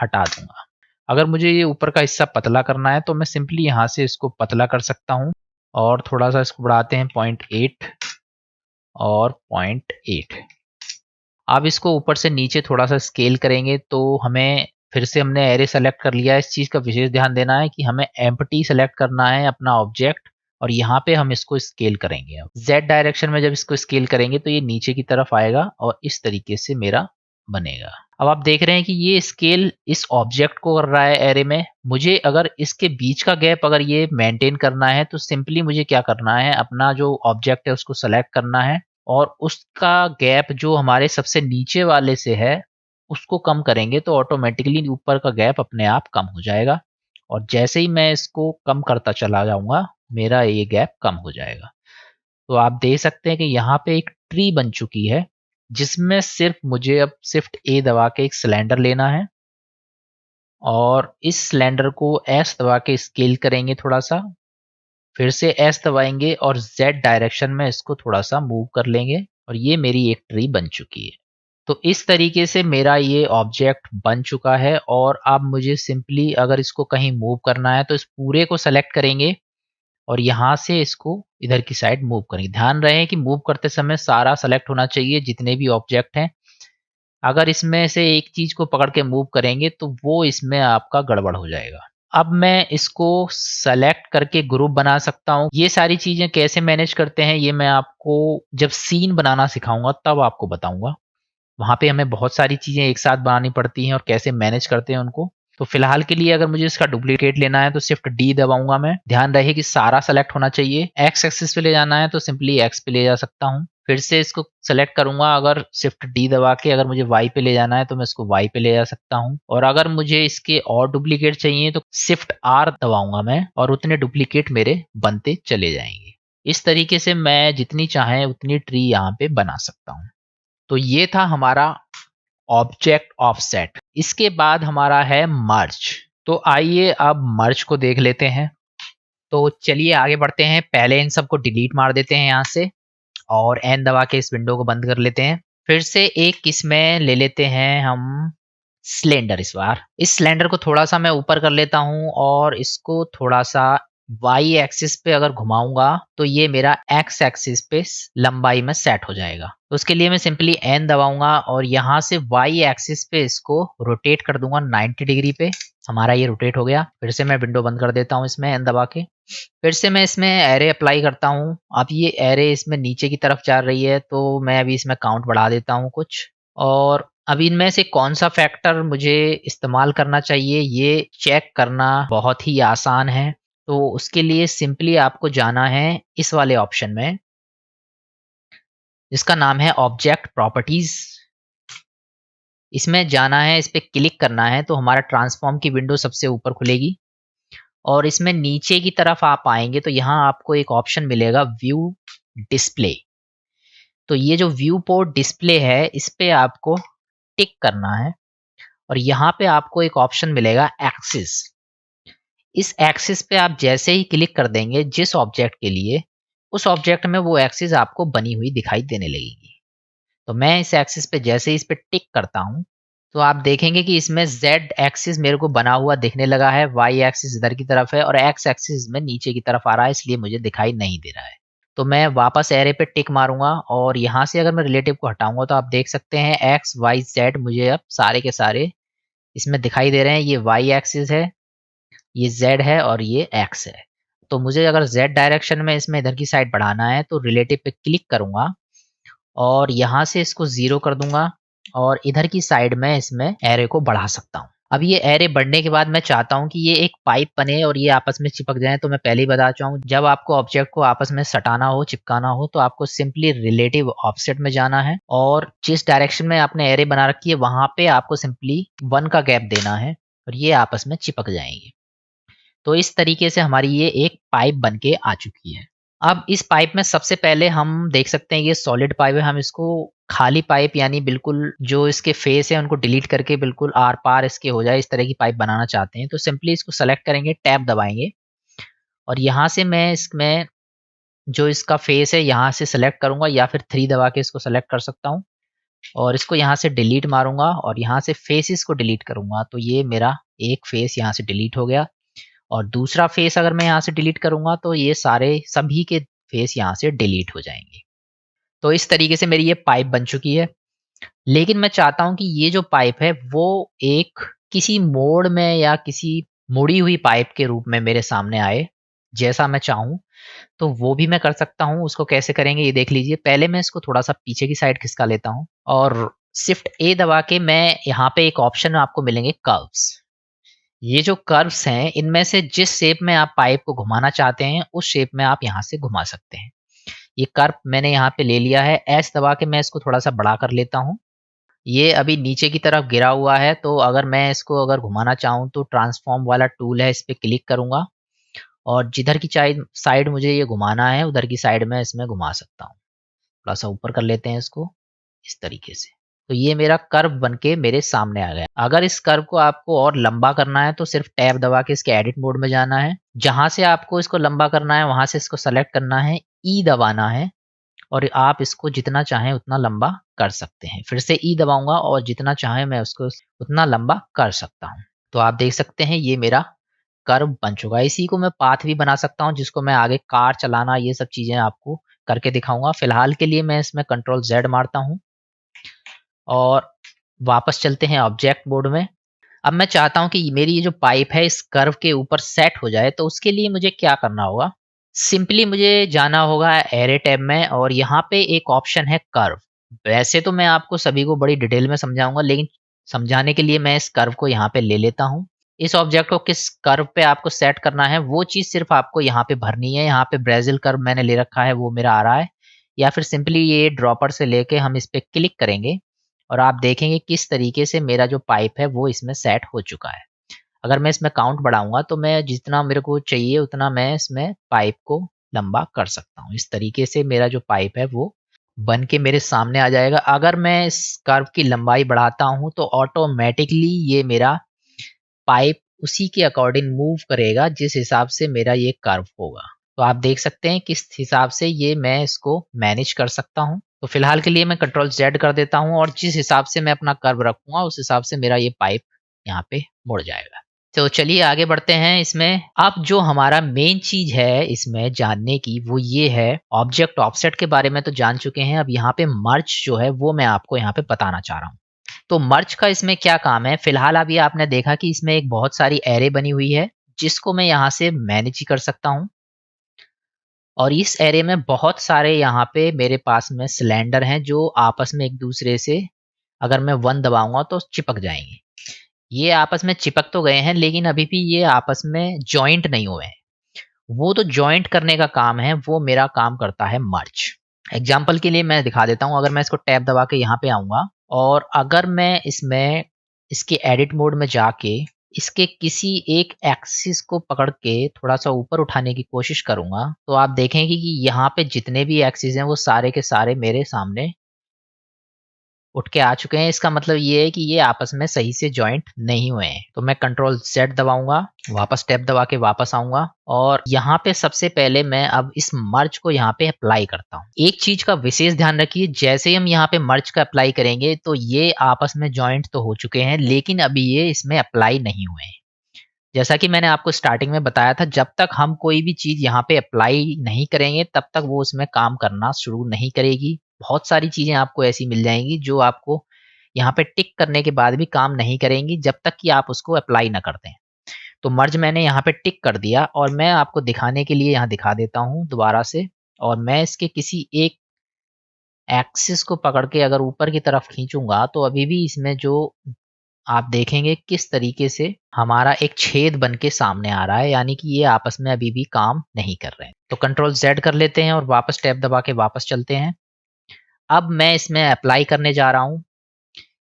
हटा दूंगा। अगर मुझे ये ऊपर का हिस्सा पतला करना है तो मैं सिंपली यहाँ से इसको पतला कर सकता हूँ और थोड़ा सा इसको बढ़ाते हैं 0.8 और 0.8। अब इसको ऊपर से नीचे थोड़ा सा स्केल करेंगे तो हमें फिर से हमने एरे सेलेक्ट कर लिया है। इस चीज़ का विशेष ध्यान देना है कि हमें एम्प्टी सेलेक्ट करना है अपना ऑब्जेक्ट और यहाँ पे हम इसको स्केल करेंगे। अब जेड डायरेक्शन में जब इसको स्केल करेंगे तो ये नीचे की तरफ आएगा और इस तरीके से मेरा बनेगा। अब आप देख रहे हैं कि ये स्केल इस ऑब्जेक्ट को कर रहा है एरे में। मुझे अगर इसके बीच का गैप अगर ये मेंटेन करना है तो सिंपली मुझे क्या करना है, अपना जो ऑब्जेक्ट है उसको सेलेक्ट करना है और उसका गैप जो हमारे सबसे नीचे वाले से है उसको कम करेंगे तो ऑटोमेटिकली ऊपर का गैप अपने आप कम हो जाएगा। और जैसे ही मैं इसको कम करता चला जाऊंगा मेरा ये गैप कम हो जाएगा। तो आप देख सकते हैं कि यहाँ पे एक ट्री बन चुकी है जिसमें सिर्फ मुझे अब शिफ्ट ए दबा के एक सिलेंडर लेना है और इस सिलेंडर को एस दबा के स्केल करेंगे थोड़ा सा, फिर से एस दबाएंगे और जेड डायरेक्शन में इसको थोड़ा सा मूव कर लेंगे और ये मेरी एक ट्री बन चुकी है। तो इस तरीके से मेरा ये ऑब्जेक्ट बन चुका है और अब मुझे सिंपली अगर इसको कहीं मूव करना है तो इस पूरे को सेलेक्ट करेंगे और यहाँ से इसको इधर की साइड मूव करेंगे। ध्यान रहे कि मूव करते समय सारा सेलेक्ट होना चाहिए जितने भी ऑब्जेक्ट हैं। अगर इसमें से एक चीज को पकड़ के मूव करेंगे तो वो इसमें आपका गड़बड़ हो जाएगा। अब मैं इसको सेलेक्ट करके ग्रुप बना सकता हूँ। ये सारी चीजें कैसे मैनेज करते हैं ये मैं आपको जब सीन बनाना सिखाऊंगा तब आपको बताऊंगा। वहां पे हमें बहुत सारी चीजें एक साथ बनानी पड़ती हैं और कैसे मैनेज करते हैं उनको। तो फिलहाल के लिए अगर मुझे इसका डुप्लीकेट लेना है तो शिफ्ट डी दबाऊंगा मैं। ध्यान रहे कि सारा सेलेक्ट होना चाहिए। एक्स एक्सिस पे ले जाना है तो सिंपली एक्स पे ले जा सकता हूँ। फिर से इसको सेलेक्ट करूंगा, अगर शिफ्ट डी दबा के अगर मुझे वाई पे ले जाना है तो मैं इसको वाई पे ले जा सकता हूँ। और अगर मुझे इसके और डुप्लीकेट चाहिए तो शिफ्ट आर दबाऊंगा मैं और उतने डुप्लीकेट मेरे बनते चले जाएंगे। इस तरीके से मैं जितनी चाहे उतनी ट्री यहाँ पे बना सकता हूँ। तो ये था हमारा ऑब्जेक्ट ऑफसेट। इसके बाद हमारा है मर्ज। तो आइए अब मर्ज को देख लेते हैं। तो चलिए आगे बढ़ते हैं। पहले इन सबको डिलीट मार देते हैं यहाँ से और एन दबा के इस विंडो को बंद कर लेते हैं। फिर से एक इसमें ले लेते हैं हम सिलेंडर। इस बार इस सिलेंडर को थोड़ा सा मैं ऊपर कर लेता हूँ और इसको थोड़ा सा वाई एक्सिस पे अगर घुमाऊंगा तो ये मेरा एक्स एक्सिस पे लंबाई में सेट हो जाएगा। तो उसके लिए मैं सिंपली एन दबाऊंगा और यहाँ से वाई एक्सिस पे इसको रोटेट कर दूंगा 90 डिग्री पे। हमारा ये रोटेट हो गया। फिर से मैं विंडो बंद कर देता हूँ इसमें एन दबा के। फिर से मैं इसमें एरे अप्लाई करता हूँ। अब ये एरे इसमें नीचे की तरफ जा रही है तो मैं अभी इसमें काउंट बढ़ा देता हूँ कुछ। और अब इनमें से कौन सा फैक्टर मुझे इस्तेमाल करना चाहिए ये चेक करना बहुत ही आसान है। तो उसके लिए सिंपली आपको जाना है इस वाले ऑप्शन में जिसका नाम है ऑब्जेक्ट प्रॉपर्टीज। इसमें जाना है, इस पे क्लिक करना है तो हमारा ट्रांसफॉर्म की विंडो सबसे ऊपर खुलेगी और इसमें नीचे की तरफ आप आएंगे तो यहाँ आपको एक ऑप्शन मिलेगा व्यू डिस्प्ले। तो ये जो व्यू पोर्ट डिस्प्ले है इस पे आपको टिक करना है और यहाँ पे आपको एक ऑप्शन मिलेगा एक्सिस। इस एक्सिस पे आप जैसे ही क्लिक कर देंगे जिस ऑब्जेक्ट के लिए, उस ऑब्जेक्ट में वो एक्सिस आपको बनी हुई दिखाई देने लगेगी। तो मैं इस एक्सिस पे जैसे ही इस पे टिक करता हूँ तो आप देखेंगे कि इसमें Z एक्सिस मेरे को बना हुआ दिखने लगा है, Y एक्सिस इधर की तरफ है और X एक्सिस में नीचे की तरफ आ रहा है, इसलिए मुझे दिखाई नहीं दे रहा है। तो मैं वापस एरे पे टिक मारूंगा और यहाँ से अगर मैं रिलेटिव को हटाऊंगा तो आप देख सकते हैं X Y Z मुझे अब सारे के सारे इसमें दिखाई दे रहे हैं। ये Y एक्सिस है, ये Z है और ये X है। तो मुझे अगर Z डायरेक्शन में इसमें इधर की साइड बढ़ाना है तो रिलेटिव पे क्लिक करूंगा और यहाँ से इसको 0 कर दूंगा और इधर की साइड में इसमें एरे को बढ़ा सकता हूँ। अब ये एरे बढ़ने के बाद मैं चाहता हूँ कि ये एक पाइप बने और ये आपस में चिपक जाए। तो मैं पहले ही बता चाहूँ, जब आपको ऑब्जेक्ट को आपस में सटाना हो, चिपकाना हो तो आपको सिंपली रिलेटिव ऑफसेट में जाना है और जिस डायरेक्शन में आपने एरे बना रखी है वहां पे आपको सिंपली 1 का गैप देना है और ये आपस में चिपक जाएंगे। तो इस तरीके से हमारी ये एक पाइप बन के आ चुकी है। अब इस पाइप में सबसे पहले हम देख सकते हैं ये सॉलिड पाइप है। हम इसको खाली पाइप यानी बिल्कुल जो इसके फेस है उनको डिलीट करके बिल्कुल आर पार इसके हो जाए, इस तरह की पाइप बनाना चाहते हैं। तो सिंपली इसको सेलेक्ट करेंगे, टैब दबाएंगे और यहाँ से मैं इसमें जो इसका फेस है यहाँ से सेलेक्ट करूंगा या फिर 3 दबा के इसको सेलेक्ट कर सकता हूँ और इसको यहाँ से डिलीट मारूंगा और यहाँ से फेसेस को डिलीट करूंगा। तो ये मेरा एक फेस यहाँ से डिलीट हो गया और दूसरा फेस अगर मैं यहाँ से डिलीट करूंगा तो ये सारे सभी के फेस यहाँ से डिलीट हो जाएंगे। तो इस तरीके से मेरी ये पाइप बन चुकी है। लेकिन मैं चाहता हूँ कि ये जो पाइप है वो एक किसी मोड़ में या किसी मुड़ी हुई पाइप के रूप में मेरे सामने आए, जैसा मैं चाहूँ तो वो भी मैं कर सकता हूँ। उसको कैसे करेंगे ये देख लीजिए। पहले मैं इसको थोड़ा सा पीछे की साइड खिसका लेता हूँ और शिफ्ट ए दबा के मैं यहाँ पे एक ऑप्शन आपको मिलेंगे कर्व्स। ये जो कर्व्स हैं इनमें से जिस शेप में आप पाइप को घुमाना चाहते हैं उस शेप में आप यहाँ से घुमा सकते हैं। ये कर्व मैंने यहाँ पे ले लिया है, एस दबा के मैं इसको थोड़ा सा बड़ा कर लेता हूँ। ये अभी नीचे की तरफ गिरा हुआ है तो अगर मैं इसको अगर घुमाना चाहूँ तो ट्रांसफॉर्म वाला टूल है, इस पे क्लिक करूंगा और जिधर की साइड मुझे ये घुमाना है उधर की साइड में इसमें घुमा सकता हूँ। थोड़ा सा ऊपर कर लेते हैं इसको इस तरीके से। तो ये मेरा कर्व बनके मेरे सामने आ गया। अगर इस कर्व को आपको और लंबा करना है तो सिर्फ टैब दबा के इसके एडिट मोड में जाना है। जहां से आपको इसको लंबा करना है वहां से इसको सेलेक्ट करना है, ई दबाना है और आप इसको जितना चाहें उतना लंबा कर सकते हैं। फिर से ई दबाऊंगा और जितना चाहें मैं उसको उतना लंबा कर सकता हूँ। तो आप देख सकते हैं ये मेरा कर्व बन चुका है। इसी को मैं पाथ भी बना सकता हूँ जिसको मैं आगे कार चलाना ये सब चीजें आपको करके दिखाऊंगा। फिलहाल के लिए मैं इसमें कंट्रोल जेड मारता हूँ और वापस चलते हैं ऑब्जेक्ट मोड में। अब मैं चाहता हूं कि मेरी ये जो पाइप है इस कर्व के ऊपर सेट हो जाए तो उसके लिए मुझे क्या करना होगा। सिंपली मुझे जाना होगा एरे टैब में और यहाँ पे एक ऑप्शन है कर्व। वैसे तो मैं आपको सभी को बड़ी डिटेल में समझाऊंगा लेकिन समझाने के लिए मैं इस कर्व को यहाँ पे ले लेता हूँ। इस ऑब्जेक्ट को किस कर्व पे आपको सेट करना है वो चीज सिर्फ आपको यहाँ पे भरनी है। यहाँ पे ब्राजील कर्व मैंने ले रखा है वो मेरा आ रहा है, या फिर सिंपली ये ड्रॉपर से लेके हम इस पे क्लिक करेंगे और आप देखेंगे किस तरीके से मेरा जो पाइप है वो इसमें सेट हो चुका है। अगर मैं इसमें काउंट बढ़ाऊंगा तो मैं जितना मेरे को चाहिए उतना मैं इसमें पाइप को लंबा कर सकता हूँ। इस तरीके से मेरा जो पाइप है वो बन के मेरे सामने आ जाएगा। अगर मैं इस कर्व की लंबाई बढ़ाता हूँ तो ऑटोमेटिकली ये मेरा पाइप उसी के अकॉर्डिंग मूव करेगा जिस हिसाब से मेरा ये कर्व होगा। तो आप देख सकते हैं किस हिसाब से ये मैं इसको मैनेज कर सकता हूँ। तो फिलहाल के लिए मैं कंट्रोल Z कर देता हूँ और जिस हिसाब से मैं अपना कर्व रखूंगा उस हिसाब से मेरा ये पाइप यहाँ पे मुड़ जाएगा। तो चलिए आगे बढ़ते हैं इसमें। अब जो हमारा मेन चीज है इसमें जानने की वो ये है, ऑब्जेक्ट ऑफसेट के बारे में तो जान चुके हैं, अब यहाँ पे मर्ज जो है वो मैं आपको यहाँ पे बताना चाह रहा हूँ। तो मर्ज का इसमें क्या काम है, फिलहाल अभी आपने देखा कि इसमें एक बहुत सारी एरे बनी हुई है जिसको मैं यहाँ से मैनेज कर सकता हूँ। और इस एरे में बहुत सारे यहाँ पे मेरे पास में सिलेंडर हैं जो आपस में एक दूसरे से अगर मैं 1 दबाऊंगा तो चिपक जाएंगे। ये आपस में चिपक तो गए हैं लेकिन अभी भी ये आपस में जॉइंट नहीं हुए हैं। वो तो जॉइंट करने का काम है, वो मेरा काम करता है मर्ज। एग्जाम्पल के लिए मैं दिखा देता हूँ। अगर मैं इसको टैब दबा के यहाँ पे आऊंगा और अगर मैं इसमें इसके एडिट मोड में जाके इसके किसी एक एक्सिस को पकड़ के थोड़ा सा ऊपर उठाने की कोशिश करूंगा तो आप देखेंगे कि यहाँ पे जितने भी एक्सिस हैं वो सारे के सारे मेरे सामने उठ के आ चुके हैं। इसका मतलब ये है कि ये आपस में सही से जॉइंट नहीं हुए हैं। तो मैं कंट्रोल Z दबाऊंगा, वापस टैब दबा के वापस आऊंगा और यहाँ पे सबसे पहले मैं अब इस मर्ज को यहाँ पे अप्लाई करता हूँ। एक चीज का विशेष ध्यान रखिए, जैसे ही हम यहाँ पे मर्ज का अप्लाई करेंगे तो ये आपस में जॉइंट तो हो चुके हैं लेकिन अभी ये इसमें अप्लाई नहीं हुए हैं। जैसा कि मैंने आपको स्टार्टिंग में बताया था, जब तक हम कोई भी चीज यहाँ पे अप्लाई नहीं करेंगे तब तक वो उसमें काम करना शुरू नहीं करेगी। बहुत सारी चीजें आपको ऐसी मिल जाएंगी जो आपको यहाँ पे टिक करने के बाद भी काम नहीं करेंगी जब तक कि आप उसको अप्लाई ना कर दें। तो मर्ज मैंने यहाँ पे टिक कर दिया और मैं आपको दिखाने के लिए यहाँ दिखा देता हूँ दोबारा से। और मैं इसके किसी एक एक्सिस को पकड़ के अगर ऊपर की तरफ खींचूंगा तो अभी भी इसमें जो आप देखेंगे किस तरीके से हमारा एक छेद बन के सामने आ रहा है, यानी कि ये आपस में अभी भी काम नहीं कर रहे हैं। तो कंट्रोल Z कर लेते हैं और वापस टैब दबा के वापस चलते हैं। अब मैं इसमें अप्लाई करने जा रहा हूँ।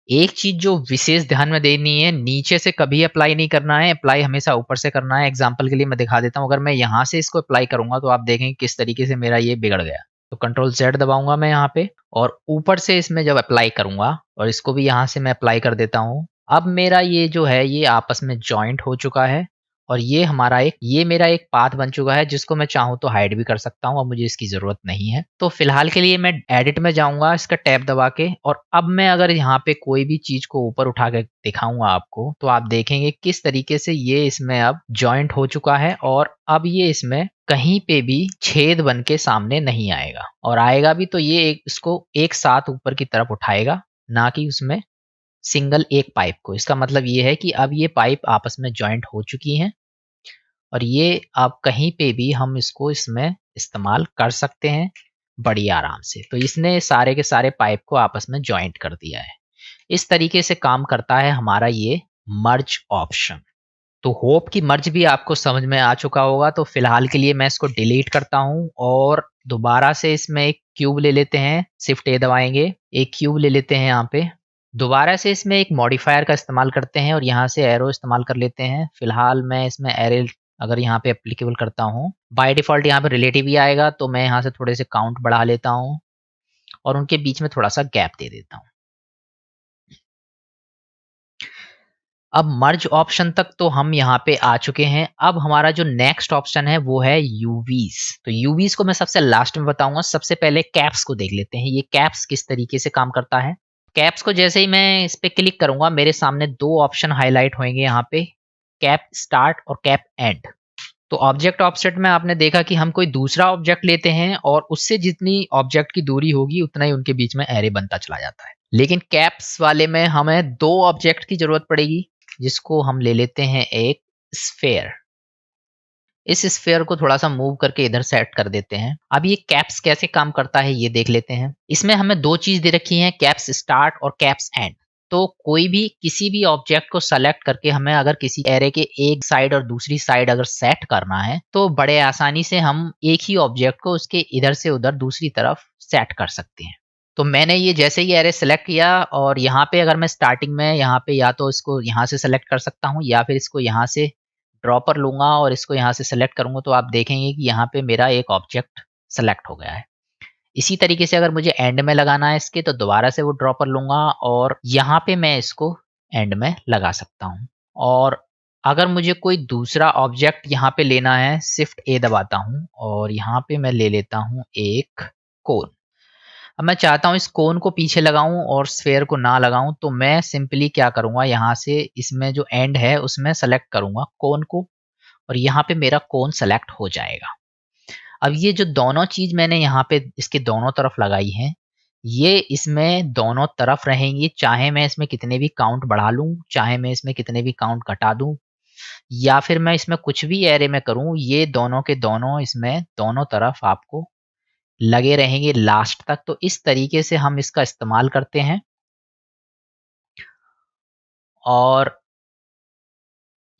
एक चीज जो विशेष ध्यान में देनी है, नीचे से कभी अप्लाई नहीं करना है, अप्लाई हमेशा ऊपर से करना है। एग्जाम्पल के लिए मैं दिखा देता हूँ। अगर मैं यहाँ से इसको अप्लाई करूंगा तो आप देखेंगे किस तरीके से मेरा ये बिगड़ गया। तो कंट्रोल Z दबाऊंगा मैं यहाँ पे और ऊपर से इसमें जब अप्लाई करूंगा और इसको भी यहाँ से मैं अप्लाई कर देता हूँ, अब मेरा ये जो है ये आपस में जॉइंट हो चुका है और ये मेरा एक पाथ बन चुका है जिसको मैं चाहूँ तो हाइड भी कर सकता हूँ। अब मुझे इसकी जरूरत नहीं है। तो फिलहाल के लिए मैं एडिट में जाऊंगा इसका टैब दबा के और अब मैं अगर यहाँ पे कोई भी चीज को ऊपर उठा के दिखाऊंगा आपको तो आप देखेंगे किस तरीके से ये इसमें अब जॉइंट हो चुका है और अब ये इसमें कहीं पे भी छेद बन के सामने नहीं आएगा। और आएगा भी तो ये इसको एक साथ ऊपर की तरफ उठाएगा, ना कि उसमें सिंगल एक पाइप को। इसका मतलब ये है कि अब ये पाइप आपस में जॉइंट हो चुकी हैं और ये अब कहीं पे भी हम इसको इसमें इस्तेमाल कर सकते हैं बड़ी आराम से। तो इसने सारे के सारे पाइप को आपस में जॉइंट कर दिया है। इस तरीके से काम करता है हमारा ये मर्ज ऑप्शन। तो होप कि मर्ज भी आपको समझ में आ चुका होगा। तो फिलहाल के लिए मैं इसको डिलीट करता हूँ और दोबारा से इसमें एक क्यूब ले लेते हैं, शिफ्ट A दबाएंगे, एक क्यूब ले लेते हैं यहाँ पे। दोबारा से इसमें एक मॉडिफायर का इस्तेमाल करते हैं और यहाँ से एरो इस्तेमाल कर लेते हैं। फिलहाल मैं इसमें एरे अगर यहाँ पे एप्लीकेबल करता हूँ, बाय डिफॉल्ट यहाँ पे रिलेटिव ही आएगा, तो मैं यहाँ से थोड़े से काउंट बढ़ा लेता हूँ और उनके बीच में थोड़ा सा गैप दे देता हूँ। अब मर्ज ऑप्शन तक तो हम यहाँ पे आ चुके हैं। अब हमारा जो नेक्स्ट ऑप्शन है वो है यूवीज। तो यूवीज को मैं सबसे लास्ट में बताऊंगा। सबसे पहले कैप्स को देख लेते हैं, ये कैप्स किस तरीके से काम करता है। कैप्स को जैसे ही मैं इस पे क्लिक करूंगा मेरे सामने दो ऑप्शन हाईलाइट होंगे यहाँ पे, कैप स्टार्ट और कैप एंड। तो ऑब्जेक्ट ऑफसेट में आपने देखा कि हम कोई दूसरा ऑब्जेक्ट लेते हैं और उससे जितनी ऑब्जेक्ट की दूरी होगी उतना ही उनके बीच में एरे बनता चला जाता है। लेकिन कैप्स वाले में हमें दो ऑब्जेक्ट की जरूरत पड़ेगी, जिसको हम ले लेते हैं एक स्फेयर। इस स्फेयर को थोड़ा सा मूव करके इधर सेट कर देते हैं। अब ये कैप्स कैसे काम करता है ये देख लेते हैं। इसमें हमें दो चीज दे रखी है, कैप्स स्टार्ट और कैप्स एंड। तो कोई भी किसी भी ऑब्जेक्ट को सेलेक्ट करके हमें अगर किसी एरे के एक साइड और दूसरी साइड अगर सेट करना है तो बड़े आसानी से हम एक ही ऑब्जेक्ट को उसके इधर से उधर दूसरी तरफ सेट कर सकते हैं। तो मैंने ये जैसे ही एरे सेलेक्ट किया और यहाँ पे अगर मैं स्टार्टिंग में यहाँ पे या तो इसको यहाँ से सेलेक्ट कर सकता हूँ या फिर इसको यहाँ से ड्रॉ पर लूंगा और इसको यहाँ से सेलेक्ट करूंगा तो आप देखेंगे कि यहाँ पे मेरा एक ऑब्जेक्ट सेलेक्ट हो गया है। इसी तरीके से अगर मुझे एंड में लगाना है इसके, तो दोबारा से वो ड्रॉ कर लूँगा और यहाँ पे मैं इसको एंड में लगा सकता हूँ। और अगर मुझे कोई दूसरा ऑब्जेक्ट यहाँ पे लेना है, शिफ्ट ए दबाता हूँ और यहाँ पे मैं ले लेता हूँ एक कोन। अब मैं चाहता हूँ इस कोन को पीछे लगाऊं और स्फेयर को ना लगाऊं, तो मैं सिंपली क्या करूँगा, यहाँ से इसमें जो एंड है उसमें सेलेक्ट करूँगा कोन को और यहाँ पे मेरा कोन सेलेक्ट हो जाएगा। अब ये जो दोनों चीज़ मैंने यहाँ पे इसके दोनों तरफ लगाई हैं, ये इसमें दोनों तरफ रहेंगी, चाहे मैं इसमें कितने भी काउंट बढ़ा लूँ, चाहे मैं इसमें कितने भी काउंट घटा दूँ, या फिर मैं इसमें कुछ भी एरे में करूँ, ये दोनों के दोनों इसमें दोनों तरफ आपको लगे रहेंगे लास्ट तक। तो इस तरीके से हम इसका इस्तेमाल करते हैं। और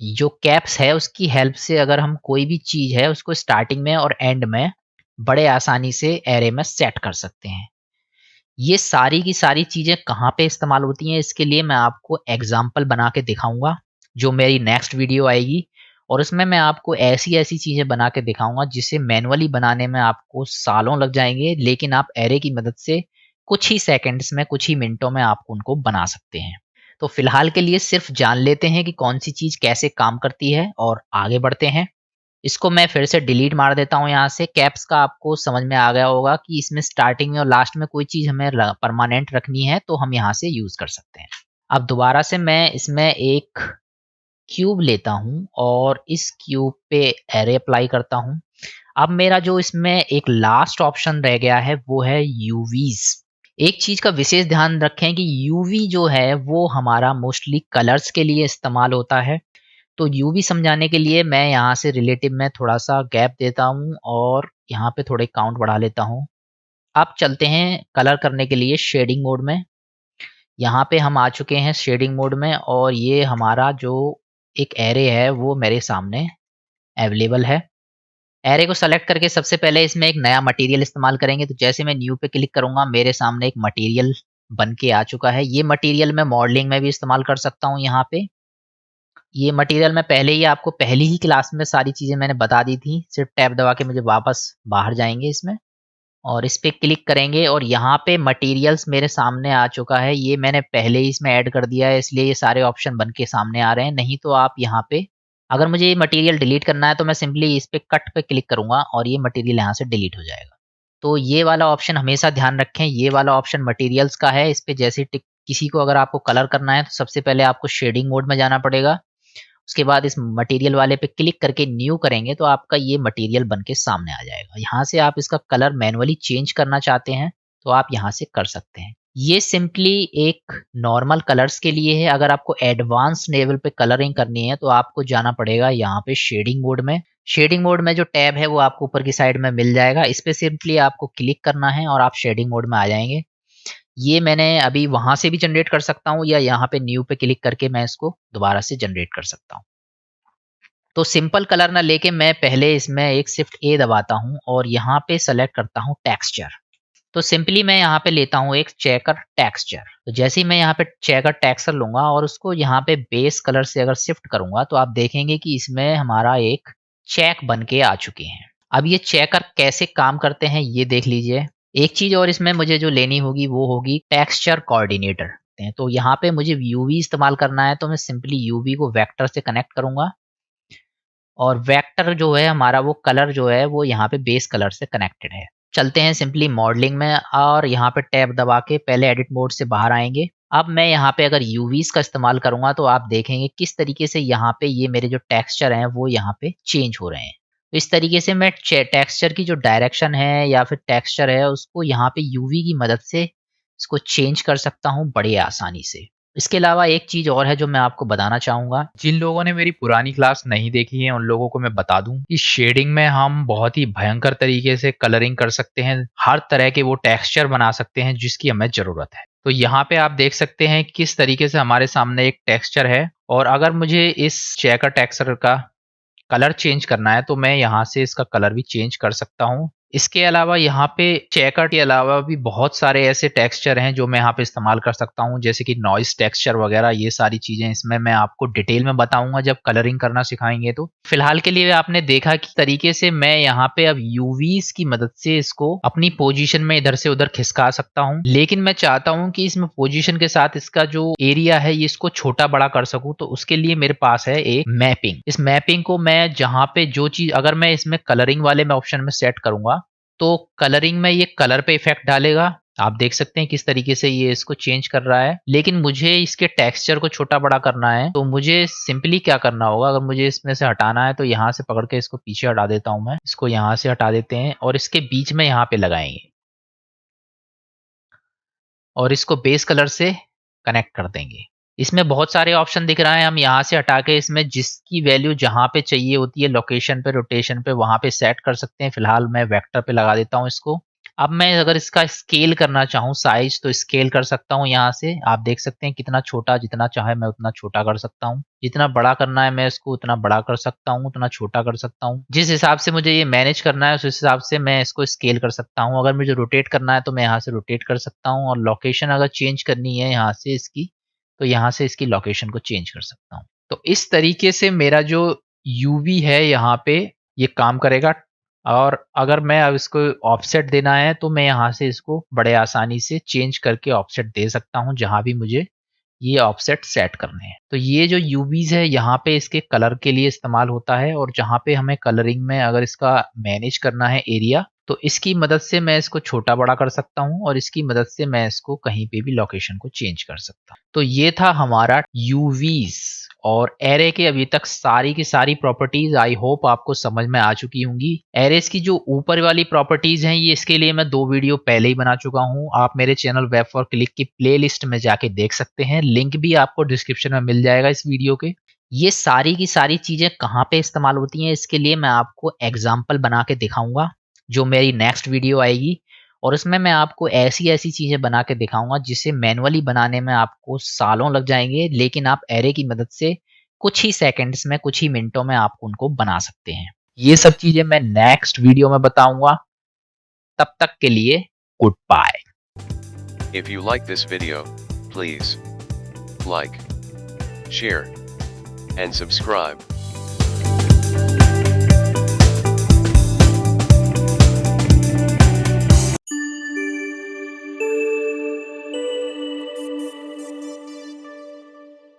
जो कैप्स है उसकी हेल्प से अगर हम कोई भी चीज़ है उसको स्टार्टिंग में और एंड में बड़े आसानी से एरे में सेट कर सकते हैं। ये सारी की सारी चीज़ें कहाँ पे इस्तेमाल होती हैं, इसके लिए मैं आपको एग्जाम्पल बना के दिखाऊंगा जो मेरी नेक्स्ट वीडियो आएगी। और उसमें मैं आपको ऐसी ऐसी चीज़ें बना के दिखाऊंगा जिसे मैनुअली बनाने में आपको सालों लग जाएंगे, लेकिन आप एरे की मदद से कुछ ही सेकंड्स में, कुछ ही मिनटों में आप उनको बना सकते हैं। तो फिलहाल के लिए सिर्फ जान लेते हैं कि कौन सी चीज़ कैसे काम करती है और आगे बढ़ते हैं। इसको मैं फिर से डिलीट मार देता हूँ यहाँ से। कैप्स का आपको समझ में आ गया होगा कि इसमें स्टार्टिंग में और लास्ट में कोई चीज़ हमें परमानेंट रखनी है तो हम यहाँ से यूज़ कर सकते हैं। अब दोबारा से मैं इसमें एक क्यूब लेता हूँ और इस क्यूब पे एरे अप्लाई करता हूँ। अब मेरा जो इसमें एक लास्ट ऑप्शन रह गया है वो है यूवीज। एक चीज़ का विशेष ध्यान रखें कि यूवी जो है वो हमारा मोस्टली कलर्स के लिए इस्तेमाल होता है। तो यूवी समझाने के लिए मैं यहाँ से रिलेटिव में थोड़ा सा गैप देता हूँ और यहाँ पे थोड़े काउंट बढ़ा लेता हूँ। अब चलते हैं कलर करने के लिए शेडिंग मोड में। यहाँ पे हम आ चुके हैं शेडिंग मोड में और ये हमारा जो एक एरे है वो मेरे सामने अवेलेबल है। एरे को सेलेक्ट करके सबसे पहले इसमें एक नया मटेरियल इस्तेमाल करेंगे। तो जैसे मैं न्यू पे क्लिक करूँगा मेरे सामने एक मटेरियल बन के आ चुका है। ये मटेरियल मैं मॉडलिंग में भी इस्तेमाल कर सकता हूँ। यहाँ पे ये मटेरियल मैं पहले ही आपको पहली ही क्लास में सारी चीज़ें मैंने बता दी थी। सिर्फ टैब दबा के मुझे वापस बाहर जाएंगे इसमें और इस पे क्लिक करेंगे और यहाँ पे मटेरियल्स मेरे सामने आ चुका है। ये मैंने पहले ही इसमें ऐड कर दिया है इसलिए ये सारे ऑप्शन बन के सामने आ रहे हैं। नहीं तो आप यहाँ पे अगर मुझे ये मटेरियल डिलीट करना है तो मैं सिंपली इस पे कट पे क्लिक करूँगा और ये मटेरियल यहाँ से डिलीट हो जाएगा। तो ये वाला ऑप्शन हमेशा ध्यान रखें, ये वाला ऑप्शन मटेरियल्स का है। इस पे जैसे टिक किसी को अगर आपको कलर करना है तो सबसे पहले आपको शेडिंग मोड में जाना पड़ेगा। उसके बाद इस मटेरियल वाले पे क्लिक करके न्यू करेंगे तो आपका ये मटेरियल बन के सामने आ जाएगा। यहाँ से आप इसका कलर मैनुअली चेंज करना चाहते हैं तो आप यहाँ से कर सकते हैं। ये सिंपली एक नॉर्मल कलर्स के लिए है। अगर आपको एडवांस लेवल पे कलरिंग करनी है तो आपको जाना पड़ेगा यहाँ पे शेडिंग मोड में। शेडिंग मोड में जो टैब है वो आपको ऊपर की साइड में मिल जाएगा। इस पे सिंपली आपको क्लिक करना है और आप शेडिंग मोड में आ जाएंगे। ये मैंने अभी वहां से भी जनरेट कर सकता हूँ या यहाँ पे न्यू पे क्लिक करके मैं इसको दोबारा से जनरेट कर सकता हूँ। तो सिंपल कलर ना लेके मैं पहले इसमें एक शिफ्ट ए दबाता हूँ और यहाँ पे सेलेक्ट करता हूँ टेक्सचर। तो सिंपली मैं यहाँ पे लेता हूँ एक चेकर टेक्सचर। तो जैसे ही मैं यहाँ पे चेकर टेक्सचर लूंगा और उसको यहाँ पे बेस कलर से अगर शिफ्ट करूंगा तो आप देखेंगे कि इसमें हमारा एक चेक बन के आ चुके हैं। अब ये चेकर कैसे काम करते हैं ये देख लीजिए। एक चीज और इसमें मुझे जो लेनी होगी वो होगी टेक्सचर कोऑर्डिनेटर। तो यहाँ पे मुझे यूवी इस्तेमाल करना है तो मैं सिंपली यूवी को वेक्टर से कनेक्ट करूंगा और वेक्टर जो है हमारा वो कलर जो है वो यहाँ पे बेस कलर से कनेक्टेड है। चलते हैं सिंपली मॉडलिंग में और यहाँ पे टैब दबा के पहले एडिट मोड से बाहर आएंगे। अब मैं यहाँ पे अगर यूवीज का इस्तेमाल करूंगा तो आप देखेंगे किस तरीके से यहाँ पे ये मेरे जो टेक्सचर हैं वो यहाँ पे चेंज हो रहे हैं। तो इस तरीके से मैं टेक्सचर की जो डायरेक्शन है या फिर टेक्सचर है उसको यहाँ पे यूवी की मदद से इसको चेंज कर सकता हूँ बड़े आसानी से। इसके अलावा एक चीज और है जो मैं आपको बताना चाहूंगा। जिन लोगों ने मेरी पुरानी क्लास नहीं देखी है उन लोगों को मैं बता दूं कि शेडिंग में हम बहुत ही भयंकर तरीके से कलरिंग कर सकते हैं। हर तरह के वो टेक्सचर बना सकते हैं जिसकी हमें जरूरत है। तो यहाँ पे आप देख सकते हैं किस तरीके से हमारे सामने एक टेक्सचर है और अगर मुझे इस चेकर टेक्सचर का कलर चेंज करना है तो मैं यहाँ से इसका कलर भी चेंज कर सकता हूँ। इसके अलावा यहाँ पे चेकर के अलावा भी बहुत सारे ऐसे टेक्सचर हैं जो मैं यहाँ पे इस्तेमाल कर सकता हूँ, जैसे कि नॉइस टेक्सचर वगैरह। ये सारी चीजें इसमें मैं आपको डिटेल में बताऊंगा जब कलरिंग करना सिखाएंगे। तो फिलहाल के लिए आपने देखा कि तरीके से मैं यहाँ पे अब यूवीज की मदद से इसको अपनी पोजीशन में इधर से उधर खिसका सकता हूँ, लेकिन मैं चाहता हूँ कि इसमें पोजीशन के साथ इसका जो एरिया है ये इसको छोटा बड़ा कर सकूं। तो उसके लिए मेरे पास है एक मैपिंग। इस मैपिंग को मैं जहां पे जो चीज अगर मैं इसमें कलरिंग वाले में ऑप्शन में सेट करूंगा तो कलरिंग में ये कलर पे इफेक्ट डालेगा। आप देख सकते हैं किस तरीके से ये इसको चेंज कर रहा है, लेकिन मुझे इसके टेक्सचर को छोटा बड़ा करना है। तो मुझे सिंपली क्या करना होगा, अगर मुझे इसमें से हटाना है तो यहाँ से पकड़ के इसको पीछे हटा देता हूं मैं। इसको यहाँ से हटा देते हैं और इसके बीच में यहाँ पे लगाएंगे और इसको बेस कलर से कनेक्ट कर देंगे। इसमें बहुत सारे ऑप्शन दिख रहा है, हम यहाँ से हटा के इसमें जिसकी वैल्यू जहाँ पे चाहिए होती है लोकेशन पे रोटेशन पे वहाँ पे सेट कर सकते हैं। फिलहाल मैं वेक्टर पे लगा देता हूँ इसको। अब मैं अगर इसका स्केल करना चाहूँ साइज तो स्केल कर सकता हूँ यहाँ से। आप देख सकते हैं कितना छोटा, जितना चाहे मैं उतना छोटा कर सकता हूँ। जितना बड़ा करना है मैं इसको उतना बड़ा कर सकता हूँ, उतना छोटा कर सकता हूँ। जिस हिसाब से मुझे ये मैनेज करना है उस हिसाब से मैं इसको स्केल कर सकता हूँ। अगर मुझे रोटेट करना है तो मैं यहाँ से रोटेट कर सकता हूँ, और लोकेशन अगर चेंज करनी है यहाँ से इसकी तो यहाँ से इसकी लोकेशन को चेंज कर सकता हूँ। तो इस तरीके से मेरा जो यूवी है यहाँ पे ये काम करेगा। और अगर मैं अब इसको ऑफसेट देना है तो मैं यहाँ से इसको बड़े आसानी से चेंज करके ऑफसेट दे सकता हूँ जहां भी मुझे ये ऑफसेट सेट करने हैं। तो ये जो यूवीज है यहाँ पे इसके कलर के लिए इस्तेमाल होता है, और जहाँ पे हमें कलरिंग में अगर इसका मैनेज करना है एरिया तो इसकी मदद से मैं इसको छोटा बड़ा कर सकता हूँ, और इसकी मदद से मैं इसको कहीं पे भी लोकेशन को चेंज कर सकता हूँ। तो ये था हमारा यूवीज और एरे के अभी तक सारी की सारी प्रॉपर्टीज आई होप आपको समझ में आ चुकी होंगी। एरेस की जो ऊपर वाली प्रॉपर्टीज हैं ये इसके लिए मैं 2 वीडियो पहले ही बना चुका हूँ। आप मेरे चैनल वेब फॉर क्लिक की प्लेलिस्ट में जाके देख सकते हैं, लिंक भी आपको डिस्क्रिप्शन में मिल जाएगा इस वीडियो के। ये सारी की सारी चीजें कहाँ पे इस्तेमाल होती हैं इसके लिए मैं आपको एग्जाम्पल बना के दिखाऊंगा जो मेरी नेक्स्ट वीडियो आएगी, और उसमें मैं आपको ऐसी ऐसी चीजें बना के दिखाऊंगा जिसे मैनुअली बनाने में आपको सालों लग जाएंगे, लेकिन आप एरे की मदद से कुछ ही सेकंड्स में कुछ ही मिनटों में आप उनको बना सकते हैं। ये सब चीजें मैं नेक्स्ट वीडियो में बताऊंगा। तब तक के लिए good bye. If you like this video, please like, share, and subscribe.